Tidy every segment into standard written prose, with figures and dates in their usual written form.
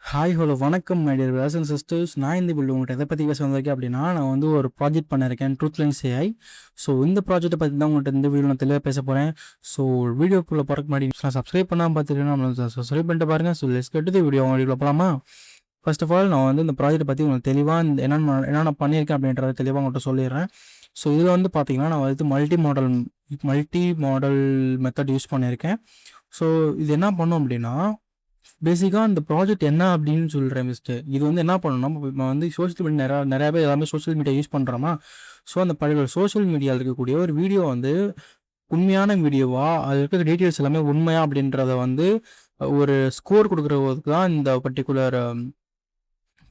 Hi hello வணக்கம் my dear brothers and sisters. நான் இந்த வீடியோ உங்கள்கிட்ட எதை பற்றி பேச வந்திருக்கேன் அப்படின்னா, நான் வந்து ஒரு ப்ராஜெக்ட் பண்ணியிருக்கேன் ட்ரூத்லைன்ஸ் ஏஐ. ஸோ இந்த ப்ராஜெக்ட்டை பற்றி தான் உங்கள்கிட்ட இந்த வீடியோ நான் தெளிவாக பேச போகிறேன். ஸோ வீடியோக்குள்ளே போகிறதுக்கு முன்னாடி நான் சப்ஸ்கிரைப் பண்ணாமல் பார்த்துருக்கேன்னா சப்ஸ்கிரைப் பண்ணிட்டு பாருங்கள். So let's get the video வீடியோக்குள்ள போகலாமா? ஃபர்ஸ்ட் ஆஃப் ஆல் நான் வந்து இந்த ப்ராஜெக்ட்டை பற்றி உங்களுக்கு தெளிவாக என்னென்ன பண்ணியிருக்கேன் அப்படின்றத தெளிவாக உங்கள்கிட்ட சொல்லிடுறேன். ஸோ இதில் வந்து பார்த்தீங்கன்னா நான் வந்து மல்டி மாடல் மெத்தட் யூஸ் பண்ணியிருக்கேன். ஸோ இது என்ன பண்ணோம் அப்படின்னா, பேசிக்காக இந்த ப்ராஜெக்ட் என்ன அப்படின்னு சொல்கிறேன் மிஸ்ட்டு. இது வந்து என்ன பண்ணணும்னா, நம்ம வந்து சோஷியல் மீடியா நிறையா பேர் எல்லாமே சோஷியல் மீடியா யூஸ் பண்ணுறோமா. ஸோ அந்த சோஷியல் மீடியாவில் இருக்கக்கூடிய ஒரு வீடியோ வந்து உண்மையான வீடியோவா, அதில் இருக்கிற டீட்டெயில்ஸ் எல்லாமே உண்மையா அப்படின்றத வந்து ஒரு ஸ்கோர் கொடுக்குறதுக்கு தான் இந்த பர்டிகுலர்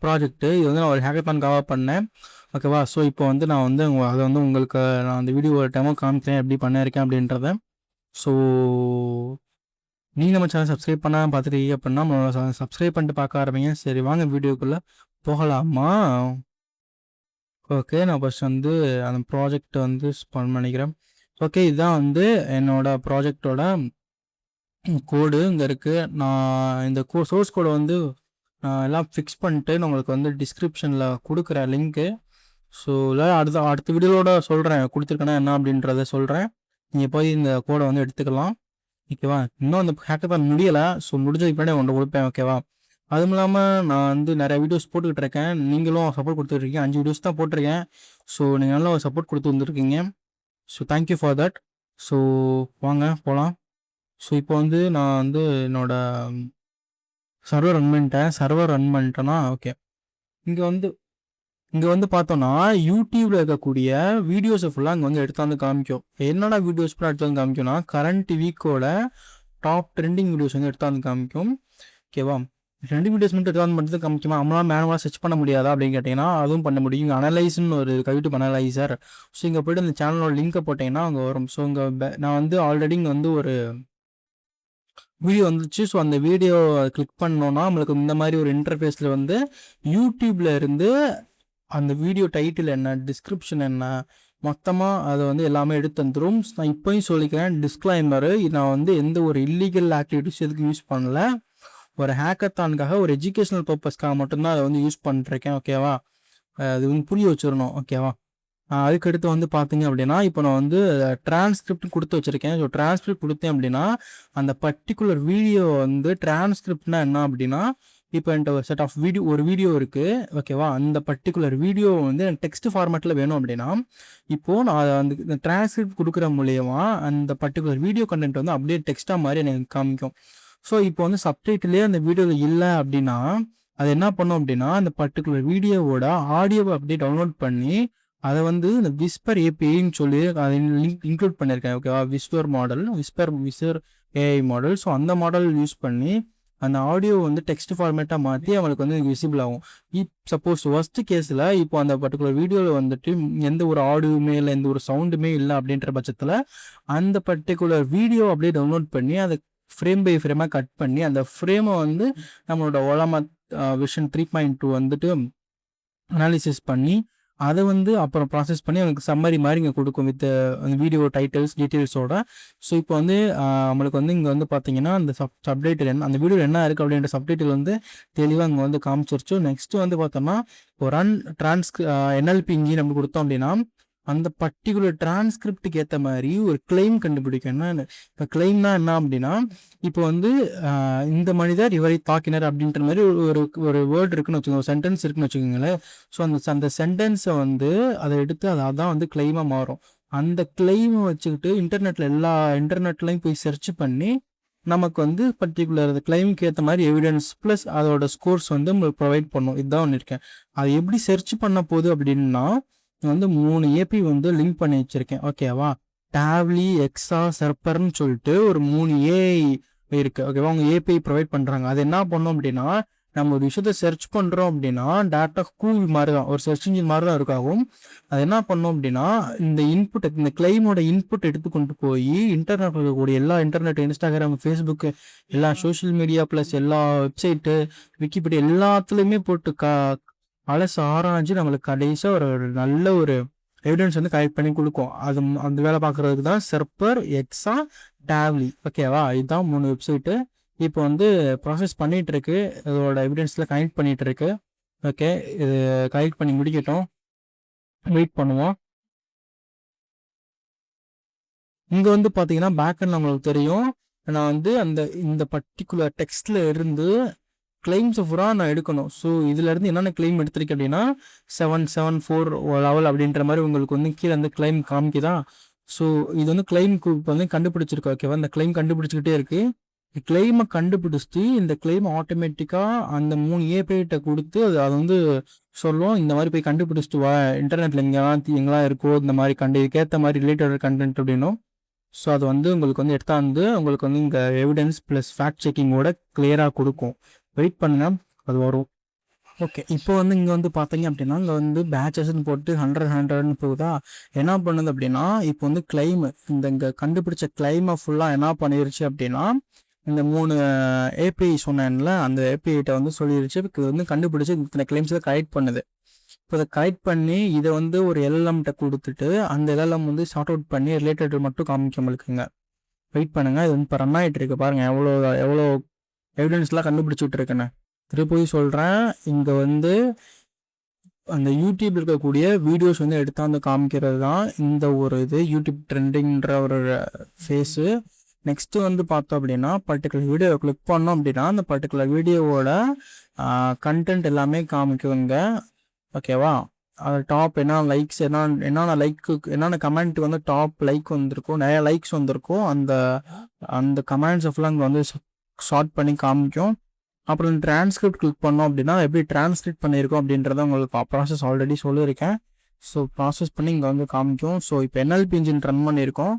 ப்ராஜெக்ட்டு. இது வந்து நான் ஒரு ஹேக்கத்தான்காக பண்ணேன். ஓகேவா? ஸோ இப்போ வந்து நான் வந்து அதை வந்து உங்களுக்கு நான் அந்த வீடியோ ஒரு டைமாக காமிக்கிறேன் எப்படி பண்ணியிருக்கேன் அப்படின்றத. ஸோ நீங்கள் நம்ம சேனல் சப்ஸ்கிரைப் பண்ணாமல் பார்த்துட்டீங்க அப்படின்னா நம்மளோட சப்ஸ்கிரைப் பண்ணிட்டு பார்க்க ஆரம்பிங்க. சரி வாங்க வீடியோக்குள்ளே போகலாமா? ஓகே, நான் ஃபஸ்ட் வந்து அந்த ப்ராஜெக்டை வந்து ஸ்பான் பண்ணிக்கிறேன். ஓகே, இதுதான் வந்து என்னோடய ப்ராஜெக்டோட கோடு இங்கே இருக்குது. நான் இந்த சோர்ஸ் கோடை வந்து நான் எல்லாம் ஃபிக்ஸ் பண்ணிட்டு நான் உங்களுக்கு வந்து டிஸ்கிரிப்ஷனில் கொடுக்குறேன் லிங்க்கு. ஸோ இல்லை அடுத்த வீடியோவோட சொல்கிறேன் கொடுத்துருக்கேன்னா என்ன அப்படின்றத சொல்கிறேன். நீங்கள் போய் இந்த கோடை வந்து எடுத்துக்கலாம். ஓகேவா? இன்னும் அந்த ஹேக்கத்தான் முடியலை. ஸோ முடிஞ்சதுக்கு முன்னாடி ஒன்று கொடுப்பேன். ஓகேவா? அதுவும் இல்லாமல் நான் வந்து நிறைய வீடியோஸ் போட்டுக்கிட்டு இருக்கேன். நீங்களும் சப்போர்ட் கொடுத்துட்ருக்கீங்க. 5 வீடியோஸ் தான் போட்டிருக்கேன். ஸோ நீங்கள் நல்லா சப்போர்ட் கொடுத்து வந்துருக்கீங்க. So thank you for that. So வாங்க போகலாம். ஸோ இப்போ வந்து நான் வந்து என்னோடய சர்வர் ரன் பண்ணிட்டேன்னா ஓகே. இங்கே வந்து பார்த்தோன்னா யூடியூப்பில் இருக்கக்கூடிய வீடியோஸை ஃபுல்லாக அங்கே வந்து எடுத்தாந்து காமிக்கும். என்னடா வீடியோஸ் ஃபுல்லாக எடுத்தாந்து காமிக்கும்னா, கரண்ட் வீக்கோட டாப் ட்ரெண்டிங் வீடியோஸ் வந்து எடுத்தாந்து காமிக்கும். ஓகேவா? ட்ரெண்டிங் வீடியோஸ் மட்டும் எடுத்தாந்து மட்டும் காமிக்குமா? நம்மளாம் மேனுவலாக சர்ச் பண்ண முடியாதா அப்படின்னு கேட்டிங்கன்னா அதுவும் பண்ண முடியும். இங்கே அனலைஸ்ன்னு ஒரு யூடியூப் அனலைசர். ஸோ இங்கே போய்ட்டு அந்த சேனலோட லிங்கை போட்டிங்கன்னா அங்கே வரும். ஸோ இங்கே நான் வந்து ஆல்ரெடி இங்கே வந்து ஒரு வீடியோ வந்துச்சு. ஸோ அந்த வீடியோ கிளிக் பண்ணோன்னா நம்மளுக்கு இந்த மாதிரி ஒரு இன்டர்ஃபேஸில் வந்து யூடியூப்பில் இருந்து அந்த வீடியோ டைட்டில் என்ன, டிஸ்கிரிப்ஷன் என்ன, மொத்தமாக அதை வந்து எல்லாமே எடுத்து தந்துடும். நான் இப்போயும் சொல்லிக்கிறேன் டிஸ்க்ளைமரு, நான் வந்து எந்த ஒரு இல்லீகல் ஆக்டிவிட்டிஸ் எதுக்கு யூஸ் பண்ணல. ஒரு ஹேக்கத்தானுக்காக ஒரு எஜுகேஷனல் பர்பஸ்க்காக மட்டும்தான் அதை வந்து யூஸ் பண்ணிருக்கேன். ஓகேவா? அது வந்து புரிய வச்சிடணும். ஓகேவா? அதுக்கடுத்து வந்து பார்த்தீங்க அப்படின்னா இப்போ நான் வந்து டிரான்ஸ்கிரிப்ட் கொடுத்து வச்சுருக்கேன். ஸோ டிரான்ஸ்கிரிப்ட் கொடுத்தேன் அப்படின்னா அந்த பர்டிகுலர் வீடியோ வந்து டிரான்ஸ்கிரிப்ட்னா என்ன அப்படின்னா, இப்போ என்கிட்ட ஒரு செட் ஆஃப் ஒரு வீடியோ இருக்குது. ஓகேவா? அந்த பர்டிகுலர் வீடியோ வந்து டெக்ஸ்ட் ஃபார்மேட்டில் வேணும் அப்படின்னா இப்போது நான் அந்த இந்த டிரான்ஸ்கிரிப்ட் கொடுக்குற மூலியமா அந்த பர்டிகுலர் வீடியோ கண்டென்ட் வந்து அப்படியே டெக்ஸ்ட்டாக மாதிரி எனக்கு காமிக்கும். ஸோ இப்போ வந்து சப்டைட்டிலே அந்த வீடியோவில் இல்லை அப்படின்னா அது என்ன பண்ணும் அப்படின்னா அந்த பர்டிகுலர் வீடியோவோட ஆடியோவை அப்படியே டவுன்லோட் பண்ணி அதை வந்து இந்த விஸ்பர் ஏபிஐன்னு சொல்லி அதை இன்க்ளூட் பண்ணியிருக்கேன். ஓகேவா? Whisper AI model. ஸோ அந்த மாடல் யூஸ் பண்ணி அந்த ஆடியோ வந்து டெக்ஸ்ட் ஃபார்மேட்டாக மாற்றி அவங்களுக்கு வந்து விசிபிள் ஆகும். சப்போஸ் ஒர்ஸ்ட் கேஸில் இப்போ அந்த பர்டிகுலர் வீடியோவில் வந்துட்டு எந்த ஒரு ஆடியோவுமே இல்லை, எந்த ஒரு சவுண்டுமே இல்லை அப்படின்ற பட்சத்தில் அந்த பர்டிகுலர் வீடியோ அப்படியே டவுன்லோட் பண்ணி அதை ஃப்ரேம் பை ஃப்ரேமாக கட் பண்ணி அந்த ஃப்ரேமை வந்து நம்மளோட ஒலாமா விஷன் 3.2 வந்துட்டு அனாலிசிஸ் பண்ணி அதை வந்து அப்புறம் ப்ராசஸ் பண்ணி எனக்கு சம்மரி மாதிரி இங்கே கொடுக்கும் வித் அந்த வீடியோ டைட்டில்ஸ் டீட்டெயில்ஸோட. ஸோ இப்போ வந்து நம்மளுக்கு வந்து இங்கே வந்து பார்த்தீங்கன்னா அந்த சப்டைட்டில் என்ன, அந்த வீடியோவில் என்ன இருக்குது அப்படின்ற சப்டைட்டில் வந்து தெளிவாக இங்கே வந்து காமிச்சிருச்சு. நெக்ஸ்ட்டு வந்து பார்த்தோம்னா இப்போ NLP இன்ஜின் அப்படி கொடுத்தோம் அப்படின்னா அந்த பர்டிகுலர் டிரான்ஸ்கிரிப்டுக்கு ஏற்ற மாதிரி ஒரு கிளைம் கண்டுபிடிக்கணும். இப்போ கிளைம்னா என்ன அப்படின்னா இப்போ வந்து இந்த மனிதர் இவரை தாக்கினர் அப்படின்ற மாதிரி ஒரு வேர்ட் இருக்குன்னு வச்சுக்கோங்க, ஒரு சென்டென்ஸ் இருக்குன்னு வச்சுக்கோங்களேன். ஸோ அந்த சென்டென்ஸை வந்து அதை எடுத்து அதான் வந்து கிளைமாக மாறும். அந்த கிளைமை வச்சுக்கிட்டு எல்லா இன்டர்நெட்லையும் போய் சர்ச் பண்ணி நமக்கு வந்து பர்டிகுலர் அந்த கிளைமுக்கு ஏற்ற மாதிரி எவிடன்ஸ் ப்ளஸ் அதோட ஸ்கோர்ஸ் வந்து உங்களுக்கு ப்ரொவைட் பண்ணும். இதுதான் ஒன்று இருக்கேன். அது எப்படி சர்ச் பண்ண போகுது அப்படின்னா வந்து 3 ஏபி வந்து லிங்க் பண்ணி வச்சிருக்கேன். ஓகேவா? டேவ்லி, எக்ஸா, சர்ப்பர்னு சொல்லிட்டு ஒரு 3 ஏஐ இருக்கு. ஓகேவா? அவங்க ஏபிஐ ப்ரொவைட் பண்ணுறாங்க. அது என்ன பண்ணோம் அப்படின்னா நம்ம ஒரு விஷயத்த சர்ச் பண்ணுறோம் அப்படின்னா டேட்டா கூகுள் மாதிரி தான், ஒரு சர்ச் இன்ஜின் மாதிரி தான் இருக்காகும். அது என்ன பண்ணோம் அப்படின்னா இந்த கிளைமோட இன்புட் எடுத்து கொண்டு போய் இன்டர்நெட்டில் இருக்கக்கூடிய எல்லா இன்ஸ்டாகிராம், ஃபேஸ்புக்கு, எல்லா சோஷியல் மீடியா ப்ளஸ் எல்லா வெப்சைட்டு, விக்கிபீடியா எல்லாத்துலேயுமே போட்டு ஆராய்ஞ்சு நம்மளுக்கு கடைசியாக ஒரு நல்ல ஒரு எவிடன்ஸ் வந்து கலெக்ட் பண்ணி கொடுக்கும். அந்த வேலை பார்க்குறதுக்கு தான் சர்ப்பர், எக்ஸா, டேவ்லி. ஓகேவா? இதுதான் 3 வெப்சைட்டு. இப்போ வந்து ப்ராசஸ் பண்ணிகிட்ருக்கு, இதோட எவிடன்ஸில் கனெக்ட் பண்ணிகிட்ருக்கு. ஓகே, இது கனெக்ட் பண்ணி முடிக்கட்டும், வெயிட் பண்ணுவோம். இங்கே வந்து பார்த்தீங்கன்னா பேக்கெண்ட் நம்மளுக்கு தெரியும். நான் வந்து இந்த பர்டிகுலர் டெக்ஸ்ட்டில் இருந்து கிளைம்ஸை பூரா நான் எடுக்கணும். ஸோ இதிலேருந்து என்னென்ன கிளைம் எடுத்திருக்கேன் அப்படின்னா 774 லெவல் அப்படின்ற மாதிரி உங்களுக்கு வந்து கீழே வந்து கிளைம் காமிக்குதா. ஸோ இது வந்து கிளைம்க்கு வந்து கண்டுபிடிச்சிருக்கு. ஓகேவா, இந்த கிளைம் கண்டுபிடிச்சிக்கிட்டே இருக்குது. கிளைமை கண்டுபிடிச்சிட்டு இந்த கிளைம் ஆட்டோமேட்டிக்காக அந்த 3 ஏபிஐட்ட கொடுத்து அது வந்து சொல்லும், இந்த மாதிரி போய் கண்டுபிடிச்சிட்டு வா, இன்டர்நெட்டில் எங்கெல்லாம் இருக்கோ இந்த மாதிரி இதுக்கேற்ற மாதிரி ரிலேட்டட் கண்டென்ட் அப்படின்னும். ஸோ அது வந்து உங்களுக்கு வந்து எடுத்தாந்து உங்களுக்கு வந்து இங்கே எவிடன்ஸ் ப்ளஸ் ஃபேக்ட் செக்கிங்கோட கிளியராக கொடுக்கும். வெயிட் பண்ணுங்க, அது வரும். ஓகே, இப்போ வந்து இங்கே வந்து பார்த்தீங்க அப்படின்னா இங்கே வந்து பேட்சஸ்ன்னு போட்டு 100 போகுதா. என்ன பண்ணுது அப்படின்னா இப்போ வந்து கிளைம் இங்கே கண்டுபிடிச்ச கிளைமை ஃபுல்லாக என்ன பண்ணிருச்சு அப்படின்னா இந்த 3 ஏபிஐ சொன்னேன்ல அந்த ஏபிஐட்ட வந்து சொல்லிருச்சு. இது வந்து கண்டுபிடிச்சி இத்தனை கிளைம்ஸை கலெக்ட் பண்ணுது. இப்போ இதை கலெக்ட் பண்ணி இதை வந்து ஒரு எல்எல்எம்கிட்ட கொடுத்துட்டு அந்த எல்எல்எம் வந்து சார்ட் அவுட் பண்ணி ரிலேட்டட் மட்டும் காமிக்க முடியுங்க. வெயிட் பண்ணுங்கள், இது வந்து இப்போ ரன் ஆகிட்டு இருக்கு பாருங்கள், எவ்வளோ எவிடன்ஸ்லாம் கண்டுபிடிச்சிட்டு இருக்கேன்னு. திருப்பி சொல்கிறேன், இங்கே வந்து அந்த யூடியூப் இருக்கக்கூடிய வீடியோஸ் வந்து எடுத்தாந்து காமிக்கிறது தான் இந்த ஒரு இது யூடியூப் ட்ரெண்டிங்ன்ற ஒரு ஃபேஸு. நெக்ஸ்ட்டு வந்து பார்த்தோம் அப்படின்னா பர்டிகுலர் வீடியோவை கிளிக் பண்ணோம் அப்படின்னா அந்த பர்டிகுலர் வீடியோவோட கண்டென்ட் எல்லாமே காமிக்குங்க. ஓகேவா, அது டாப் என்னென்ன லைக்ஸ் என்னென்ன கமெண்ட் வந்து டாப் லைக் வந்திருக்கும், நிறைய லைக்ஸ் வந்திருக்கும், அந்த கமெண்ட்ஸ் ஃபுல்லாக இங்கே வந்து ஷார்ட் பண்ணி காமிக்கும். அப்புறம் டிரான்ஸ்கிரிப்ட் கிளிக் பண்ணோம் அப்படின்னா எப்படி டிரான்ஸ்கிரிப்ட் பண்ணியிருக்கோம் அப்படின்றத உங்களுக்கு ப்ராசஸ் ஆல்ரெடி சொல்லியிருக்கேன். ஸோ ப்ராசஸ் பண்ணி இங்கே வந்து காமிக்கும். ஸோ இப்போ என்எல்பி இன்ஜின் ரன் பண்ணியிருக்கோம்.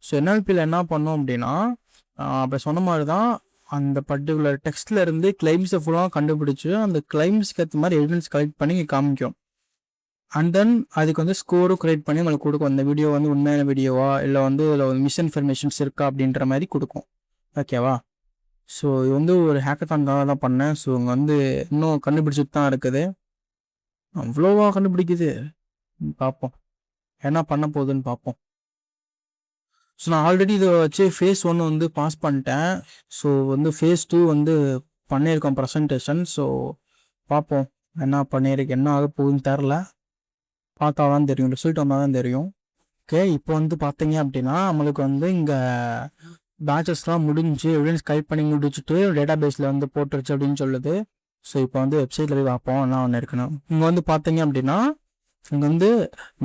ஸோ என்எல்பியில் என்ன பண்ணோம் அப்படின்னா அப்போ சொன்ன மாதிரி தான் அந்த பர்டிகுலர் டெக்ஸ்ட்டில் இருந்து கிளைம்ஸை ஃபுல்லாக கண்டுபிடிச்சி அந்த கிளைம்ஸ்க்கு ஏற்ற மாதிரி எவிடன்ஸ் கலெக்ட் பண்ணி காமிக்கும். அண்ட் தென் அதுக்கு வந்து ஸ்கோரும் கிரியேட் பண்ணி நம்மளுக்கு கொடுக்கும். அந்த வீடியோ வந்து உண்மையான வீடியோவா இல்லை வந்து அதில் மிஸ்இன்ஃபர்மேஷன்ஸ் இருக்கா அப்படின்ற மாதிரி கொடுக்கும். ஓகேவா, ஸோ இது வந்து ஒரு ஹேக்கத்தான்காக தான் பண்ணேன். ஸோ இங்கே வந்து இன்னும் கண்டுபிடிச்சிட்டு தான் இருக்குது. அவ்வளோவா கண்டுபிடிக்குது, பார்ப்போம் என்ன பண்ண போகுதுன்னு பார்ப்போம். ஸோ நான் ஆல்ரெடி இதை வச்சு ஃபேஸ் 1 வந்து பாஸ் பண்ணிட்டேன். ஸோ வந்து ஃபேஸ் 2 வந்து பண்ணியிருக்கோம் ப்ரெசன்டேஷன். ஸோ பார்ப்போம் என்ன பண்ணியிருக்கு, என்ன ஆக போகுதுன்னு தெரில, பார்த்தா தான் தெரியும், ரிசல்ட் வந்தால் தான் தெரியும். ஓகே, இப்போ வந்து பார்த்தீங்க அப்படின்னா நம்மளுக்கு வந்து இங்கே பேட்சஸ்லாம் முடிஞ்சு எவிடன்ஸ் கலெக்ட் பண்ணி முடிச்சுட்டு டேட்டா பேஸில் வந்து போட்டுருச்சு அப்படின்னு சொல்லுது. ஸோ இப்போ வந்து வெப்சைட்டில் போய் பார்ப்போம் என்ன ஒன்று இருக்கணும். இங்கே வந்து பார்த்தீங்க அப்படின்னா இங்கே வந்து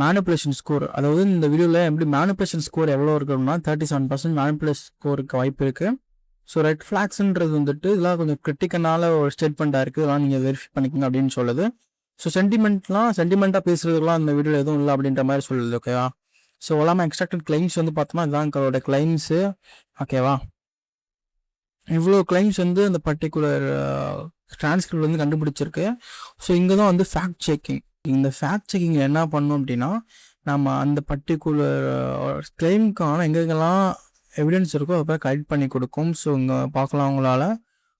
மேனிப்புலேஷன் ஸ்கோர், அதாவது இந்த வீடியோவில் எப்படி மேனிப்புலேஷன் ஸ்கோர் எவ்வளோ இருக்குன்னா 37% மேனிப்புலேஷன் ஸ்கோருக்கு வாய்ப்பு இருக்குது. ஸோ ரெட் ஃப்ளாக்ஸ்ன்றது வந்துட்டு இதெல்லாம் கொஞ்சம் கிரிட்டிக்கனால ஒரு ஸ்டேட்மெண்ட்டாக இருக்குது, இதெல்லாம் நீங்கள் வெரிஃபை பண்ணிக்கோங்க அப்படின்னு சொல்லுது. ஸோ சென்டிமெண்ட்டாக பேசுகிறதுலாம் அந்த வீடியோவில் எதுவும் இல்லை அப்படின்ற மாதிரி சொல்லுது. ஓகேவா, ஸோ எல்லாமே எக்ஸ்ட்ராக்டட் கிளைம்ஸ் வந்து பார்த்தோம்னா இதுதான் எங்களோட கிளைம்ஸு. ஓகேவா, இவ்வளோ கிளைம்ஸ் வந்து அந்த பர்டிகுலர் டிரான்ஸ்கிரிப்ட் வந்து கண்டுபிடிச்சிருக்கு. ஸோ இங்கே தான் வந்து ஃபேக்ட் செக்கிங். இந்த ஃபேக்ட் செக்கிங் என்ன பண்ணோம் அப்படின்னா நம்ம அந்த பர்டிகுலர் கிளைமுக்கான எங்கெங்கெல்லாம் எவிடன்ஸ் இருக்கோ அதை கலெக்ட் பண்ணி கொடுக்கும். ஸோ இங்கே பார்க்கலாம் உங்களால்.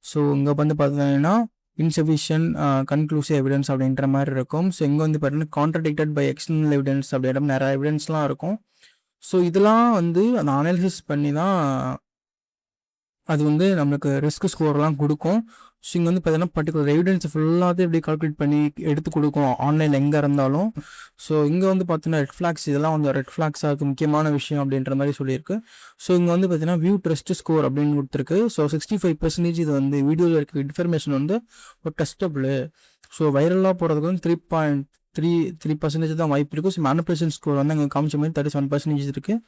ஸோ இங்கே வந்து பார்த்தீங்கன்னா இன்சஃபிஷியன்ட் கன்க்ளூசிவ் எவிடன்ஸ் அப்படின்ற மாதிரி இருக்கும். ஸோ இங்கே வந்து பார்த்தீங்கன்னா கான்ட்ரடிக்டட் பை எக்ஸ்டர்னல் எவிடன்ஸ் அப்படின்ற நிறைய எவிடன்ஸ்லாம் இருக்கும். ஸோ இதெல்லாம் வந்து அந்த அனாலிசிஸ் பண்ணி தான் அது வந்து நம்மளுக்கு ரிஸ்க் ஸ்கோர்லாம் கொடுக்கும். ஸோ இங்கே வந்து பார்த்தீங்கன்னா பர்டிகுலர் எவிடன்ஸ் ஃபுல்லாக எப்படி கால்குலேட் பண்ணி எடுத்து கொடுக்கும் ஆன்லைனில் எங்கே இருந்தாலும். ஸோ இங்கே வந்து பார்த்தீங்கன்னா ரெட் ஃப்ளாக்ஸ், இதெல்லாம் வந்து ரெட் ஃப்ளாக்ஸாக இருக்குது, முக்கியமான விஷயம் அப்படின்ற மாதிரி சொல்லியிருக்கு. ஸோ இங்கே வந்து பார்த்தீங்கன்னா வியூ ட்ரஸ்ட் ஸ்கோர் அப்படின்னு கொடுத்துருக்கு. ஸோ 65% இது வந்து வீடியோவில் இருக்க இன்ஃபர்மேஷன் வந்து ஒரு டெஸ்டபிள். ஸோ வைரலாக போகிறதுக்கு வந்து 3.33% தான் வாய்ப்பு இருக்குது. ஸோ மேனிப்புலேஷன் ஸ்கோர் வந்து அங்கே காமிச்ச மாதிரி 37% இருக்குது.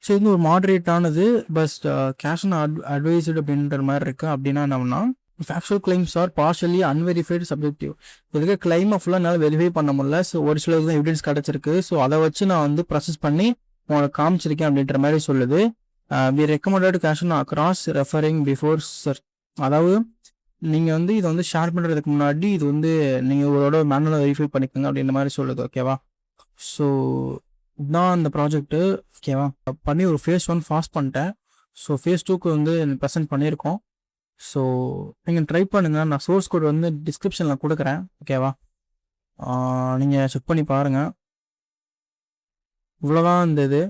ஸோ இது வந்து ஒரு மாடரேட்டானது, பஸ் கேஷ் அண்ட் அட்வைஸ்டு அப்படின்ற மாதிரி இருக்குது. அப்படின்னா என்னன்னா factual claims R partially unverified subjective. இதுக்கு கிளைமை ஃபுல்லாக என்னால் வெரிஃபை பண்ண முடியல. ஸோ ஒரு சிலருக்கு தான் எவிடன்ஸ் கிடச்சிருக்கு. ஸோ அதை வச்சு நான் வந்து ப்ராசஸ் பண்ணி உங்களுக்கு காமிச்சிருக்கேன் அப்படின்ற மாதிரி சொல்லுது. We recommended cash across referring before sir. அதாவது நீங்கள் வந்து இதை வந்து ஷேர் பண்ணுறதுக்கு முன்னாடி இது வந்து நீங்கள் உங்களோட மேனுவலாக வெரிஃபை பண்ணிக்கோங்க அப்படின்ற மாதிரி சொல்லுது. ஓகேவா, ஸோ இதுதான் அந்த ப்ராஜெக்ட்டு. ஓகேவா, பண்ணி ஒரு ஃபேஸ் 1 பாஸ் பண்ணிட்டேன். ஸோ ஃபேஸ் 2க்கு வந்து ப்ரெசென்ட் பண்ணியிருக்கோம். ஸோ நீங்கள் ட்ரை பண்ணுங்கள், நான் சோர்ஸ் கோட் வந்து டிஸ்கிரிப்ஷனில் கொடுக்குறேன். ஓகேவா, நீங்கள் செக் பண்ணி பாருங்கள். இவ்வளோதான் இந்த இது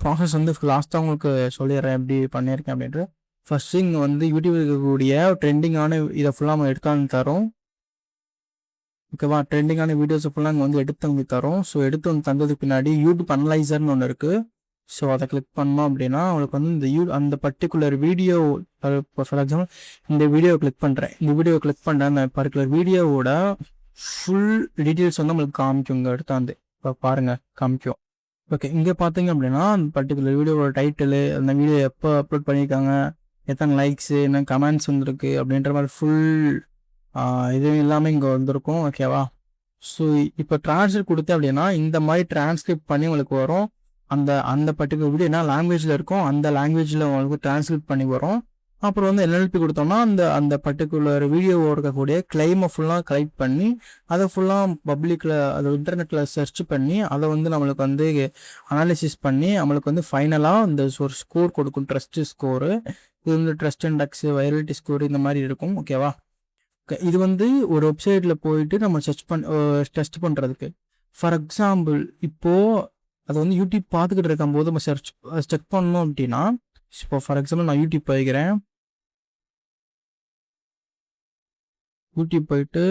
ப்ராசஸ் வந்து லாஸ்ட்டாக உங்களுக்கு சொல்லிடுறேன் எப்படி பண்ணியிருக்கேன் அப்படின்ட்டு. ஃபஸ்ட்டு இங்கே வந்து யூடியூப் இருக்கக்கூடிய ட்ரெண்டிங்கான இதை ஃபுல்லாக நம்ம எடுத்தாந்து தரோம். ஓகேவா, ட்ரெண்டிங்கான வீடியோஸை ஃபுல்லாக இங்கே வந்து எடுத்து வந்து தரோம். ஸோ எடுத்து வந்து தந்ததுக்கு பின்னாடி யூடியூப் அனலைசர்னு ஒன்று இருக்குது. ஸோ அதை கிளிக் பண்ணோம் அப்படின்னா அவங்களுக்கு வந்து அந்த பர்டிகுலர் வீடியோ, இப்போ ஃபார் எக்ஸாம்பிள் இந்த வீடியோ கிளிக் பண்ணுறேன், இந்த வீடியோ கிளிக் பண்ணுறேன், அந்த பர்டிகுலர் வீடியோவோட ஃபுல் டீட்டெயில்ஸ் வந்து நம்மளுக்கு காமிக்கும். இங்கே எடுத்தாந்து இப்போ பாருங்கள் காமிக்கும். ஓகே, இங்கே பார்த்தீங்க அப்படின்னா அந்த பர்டிகுலர் வீடியோவோட டைட்டிலு, அந்த வீடியோ எப்போ அப்லோட் பண்ணியிருக்காங்க, எத்தனை லைக்ஸு, என்ன கமெண்ட்ஸ் வந்துருக்கு அப்படின்ற மாதிரி ஃபுல் இது எல்லாமே இங்கே வந்திருக்கும். ஓகேவா, ஸோ இப்போ ட்ரான்ஸ்லேட் கொடுத்தேன் அப்படின்னா இந்த மாதிரி டிரான்ஸ்கிரிப்ட் பண்ணி உங்களுக்கு வரும். அந்த பர்டிகுலர் வீடியோ என்ன லாங்குவேஜில் இருக்கும் அந்த லாங்குவேஜில் உங்களுக்கு டிரான்ஸ்கிரிப்ட் பண்ணி வரும். அப்புறம் வந்து என்எல்பி கொடுத்தோம்னா அந்த பர்டிகுலர் வீடியோவில் இருக்கக்கூடிய கிளைமை ஃபுல்லாக கலெக்ட் பண்ணி அதை ஃபுல்லாக பப்ளிக்கில் அது இன்டர்நெட்டில் சர்ச் பண்ணி அதை வந்து நம்மளுக்கு வந்து அனாலிசிஸ் பண்ணி நம்மளுக்கு வந்து ஃபைனலாக இந்த ஒரு ஸ்கோர் கொடுக்கும். ட்ரஸ்ட்டு ஸ்கோரு, இது வந்து ட்ரஸ்ட் இண்டெக்ஸு, வைரலிட்டி ஸ்கோர் இந்த மாதிரி இருக்கும். ஓகேவா, இது வந்து ஒரு வெப்சைட்டில் போயிட்டு நம்ம டெஸ்ட் பண்ணுறதுக்கு. ஃபார் எக்ஸாம்பிள் இப்போது அதை வந்து யூடியூப் பார்த்துக்கிட்டு இருக்கும்போது நம்ம செக் பண்ணோம் அப்படின்னா, இப்போ ஃபார் எக்ஸாம்பிள் நான் யூடியூப் போய்க்கிறேன். யூடியூப் போயிட்டு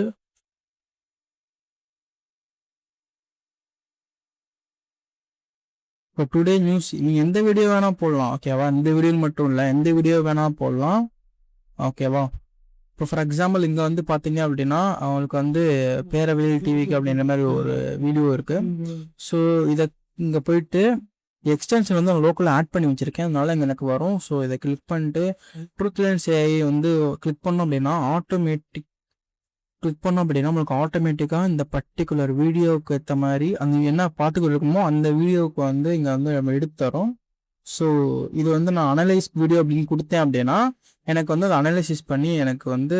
இப்போ டுடே நியூஸ் நீங்கள் எந்த வீடியோ வேணால் போடலாம். ஓகேவா, இந்த வீடியோ மட்டும் இல்லை, எந்த வீடியோ வேணால் போடலாம். ஓகேவா, இப்போ ஃபார் எக்ஸாம்பிள் இங்கே வந்து பார்த்தீங்க அப்படின்னா அவங்களுக்கு வந்து பேரவையில் டிவிக்கு அப்படின்ற மாதிரி ஒரு வீடியோ இருக்குது. ஸோ இதை இங்கே போயிட்டு எக்ஸ்டென்ஷன் வந்து நான் லோக்கலில் ஆட் பண்ணி வச்சுருக்கேன், அதனால இங்கே எனக்கு வரும். ஸோ இதை கிளிக் பண்ணிட்டு ட்ரூத்லென்ஸ் ஏஐ வந்து கிளிக் பண்ணோம் அப்படின்னா நம்மளுக்கு ஆட்டோமேட்டிக்காக இந்த பர்டிகுலர் வீடியோவுக்கு ஏற்ற மாதிரி அந்த என்ன பார்த்துக்கிட்டு இருக்குமோ அந்த வீடியோவுக்கு வந்து இங்கே வந்து நம்ம எடுத்து தரோம். ஸோ இது வந்து நான் அனலைஸ் வீடியோ அப்படின்னு கொடுத்தேன் அப்படின்னா எனக்கு வந்து அதை அனலைசிஸ் பண்ணி எனக்கு வந்து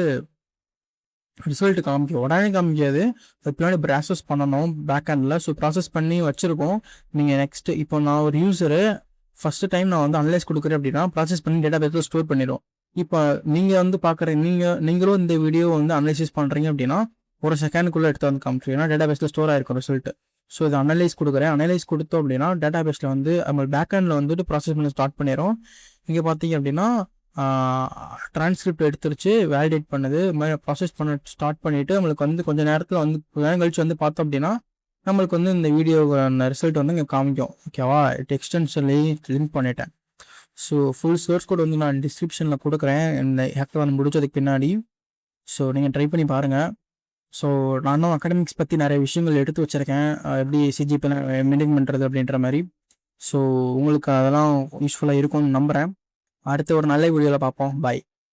ரிசல்ட் காமிக்கும். உடனே காமிக்காது, அது பின்னாடி ப்ராசஸ் பண்ணணும் பேக் ஹேண்டில். ஸோ ப்ராசஸ் பண்ணி வச்சுருக்கோம். நீங்கள் நெக்ஸ்ட்டு இப்போ நான் ஒரு யூஸரு ஃபஸ்ட்டு டைம் நான் வந்து அனலைஸ் கொடுக்குறேன் அப்படின்னா ப்ராசஸ் பண்ணி டேட்டா பேஸில் ஸ்டோர் பண்ணிடும். இப்போ நீங்கள் வந்து நீங்களும் இந்த வீடியோ வந்து அனலைசிஸ் பண்ணுறீங்க அப்படின்னா ஒரு செகண்டுக்குள்ளே எடுத்து வந்து காமிச்சிடும், ஏன்னா டேட்டா பேஸில் ஸ்டோர் ஆகிருக்கும் ரிசல்ட்டு. ஸோ இது அனலைஸ் கொடுக்குறேன். அனலைஸ் கொடுத்தோம் அப்படின்னா டேட்டா பேஸில் வந்து நம்ம பேக் ஹேண்டில் வந்துட்டு ப்ராசஸ் பண்ணி ஸ்டார்ட் பண்ணிடும். இங்கே பார்த்தீங்க அப்படின்னா டிரான்ஸ்கிரிப்ட் எடுத்துருச்சு, வேலிடேட் பண்ணுது, ப்ராசஸ் பண்ண ஸ்டார்ட் பண்ணிவிட்டு நம்மளுக்கு வந்து கொஞ்சம் நேரத்தில் வந்து நேரம் கழிச்சு வந்து பார்த்தோம் அப்படின்னா நம்மளுக்கு வந்து இந்த வீடியோக்கான ரிசல்ட் வந்து இங்கே காமிக்கும். ஓகேவா, எக்ஸ்டென்ஷன்லேயும் லிங்க் பண்ணிட்டேன். ஸோ ஃபுல் சோர்ஸ் கோட் வந்து நான் டிஸ்கிரிப்ஷனில் கொடுக்குறேன் இந்த ஹேக்கத்தான் முடிச்சதுக்கு பின்னாடி. ஸோ நீங்கள் ட்ரை பண்ணி பாருங்கள். ஸோ நானும் அகாடமிக்ஸ் பற்றி நிறைய விஷயங்கள் எடுத்து வச்சுருக்கேன், எப்படி சிஜிபி மெயின்டைன் பண்ணுறது அப்படின்ற மாதிரி. ஸோ உங்களுக்கு அதெல்லாம் யூஸ்ஃபுல்லாக இருக்கும்னு நம்புகிறேன். அடுத்த ஒரு நல்ல வீடியோவில் பார்ப்போம். பாய்.